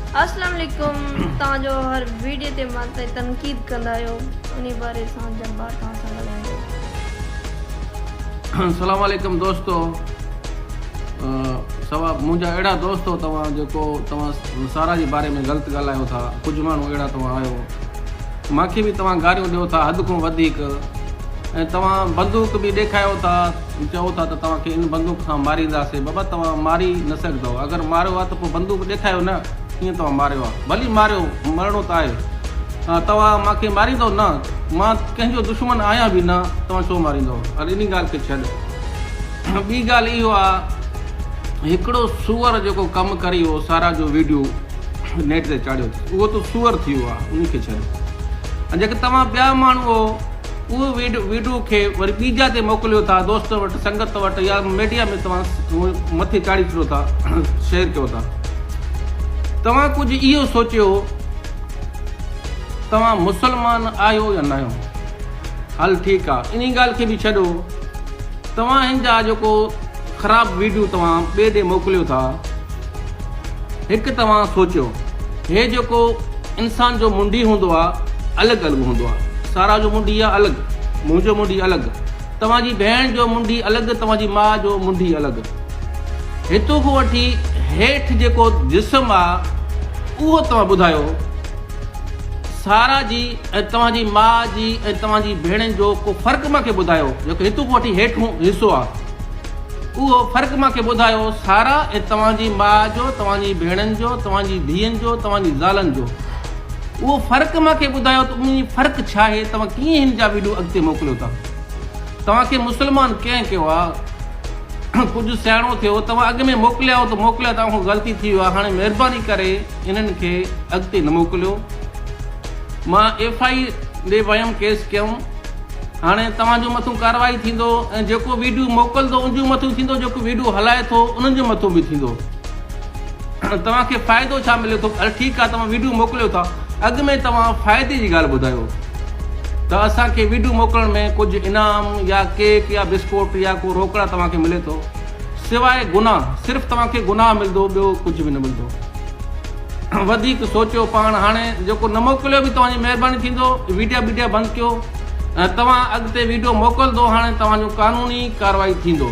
अस्सलाम वालेकुम। तव्हांजो हर वीडियो ते मां ते तनक़ीद कंदा आहियो, उन बारे सां जज़्बात तव्हां सां ॻाल्हाईंदो। अस्सलाम वालेकुम दोस्तों। सवा मुंहिंजा अहिड़ा दोस्त हो तव्हां जेको तव्हां सारा जे बारे में ग़लति ॻाल्हायो था। कुझु माण्हू अहिड़ा तव्हां आहियो, मूंखे बि तव्हां गारियूं ॾियो था हद खां वधीक, ऐं तव्हां बंदूक बि ॾेखारियो था, चओ था त तव्हांखे इन बंदूक सां मारींदासीं। बाबा तव्हां मारी न सघंदव, अगरि मारियो आहे त पोइ बंदूक ॾेखारियो न, कीअं तव्हां मारियो आहे। भली मारियो, मरणो त आहे। तव्हां मूंखे मारींदव न, मां कंहिंजो दुश्मन आहियां बि न, तव्हां छो मारींदव। अरे इन ॻाल्हि खे छॾ। ॿी ॻाल्हि इहो आहे, हिकिड़ो सूअर जेको कमु करी हो सारा जो वीडियो नेट ते चाढ़ियो, उहो त सूअर थी वियो आहे, उनखे छॾ। ऐं जेके तव्हां ॿिया माण्हू हो उहो वीडियो खे वरी ॿीजा ते मोकिलियो था, दोस्त वटि, संगत वटि, या मीडिया में तव्हां मथे चाढ़ी छॾियो था, शेयर कयो था। तव्हां कुझु इहो सोचियो, तव्हां मुसलमान आहियो या न आहियो। हल ठीकु आहे, इन ॻाल्हि खे बि छॾो। तव्हां हिन जा जेको ख़राबु वीडियो तव्हां ॿिए ॾे मोकिलियो था, हिकु तव्हां सोचियो, हे जेको इंसान जो मुंडी हूंदो आहे अलॻि अलॻि हूंदो आहे। सारा जो मुंडी आहे अलॻि, मुंहिंजो मुंडी अलॻि, तव्हांजी भेण जो मुंडी अलॻि, तव्हांजी माउ जो मुंडी अलॻि। हितां खां वठी हेठि जेको जिस्म आहे उहो तव्हां ॿुधायो। सारा जी ऐं तव्हांजी माउ जी ऐं तव्हांजी भेणनि जो को फ़र्क़ु मूंखे ॿुधायो। जेको हितां खां वठी हेठि हिसो आहे उहो फ़र्क़ु मूंखे ॿुधायो। सारा ऐं तव्हांजी माउ जो, तव्हांजी भेणनि जो, तव्हांजी धीअनि जो, तव्हांजी ज़ालनि जो, उहो फ़र्क़ु मूंखे ॿुधायो त उन फ़र्क़ु छा आहे। तव्हां कीअं हिन जा वीडियो अॻिते मोकिलियो था। तव्हांखे मुस्लमान कंहिं कयो आहे, कुझु सियाणो थियो, तव्हां अॻ में मोकिलिया हो त मोकिलिया, तव्हांखां ग़लती थी वियो आहे। हाणे महिरबानी करे इन्हनि खे अॻिते न मोकिलियो। मां FI ॾे वियमि, केस कयमि। हाणे तव्हांजो मथां कार्रवाई थींदो, ऐं जेको वीडियो मोकिलंदो उनजो मथां थींदो, जेको वीडियो हलाए थो उन्हनि जे मथां बि थींदो। तव्हांखे फ़ाइदो छा मिले थो। हल ठीकु आहे, तव्हां वीडियो मोकिलियो था, अॻ में तव्हां फ़ाइदे जी ॻाल्हि ॿुधायो त असांखे वीडियो मोकिलण में कुझु इनाम या केक या बिस्कुट या को रोकड़ा तव्हांखे मिले थो। सवाइ गुनाह, सिर्फ़ु तव्हांखे गुनाह मिलंदो, ॿियो कुझु बि न मिलंदो। वधीक सोचियो पाण। हाणे जेको न मोकिलियो बि तव्हांजी महिरबानी थींदो, वीडियो बंदि कयो। तव्हां अॻिते वीडियो मोकिलंदो, हाणे तव्हांजो कानूनी कार्रवाई थींदो।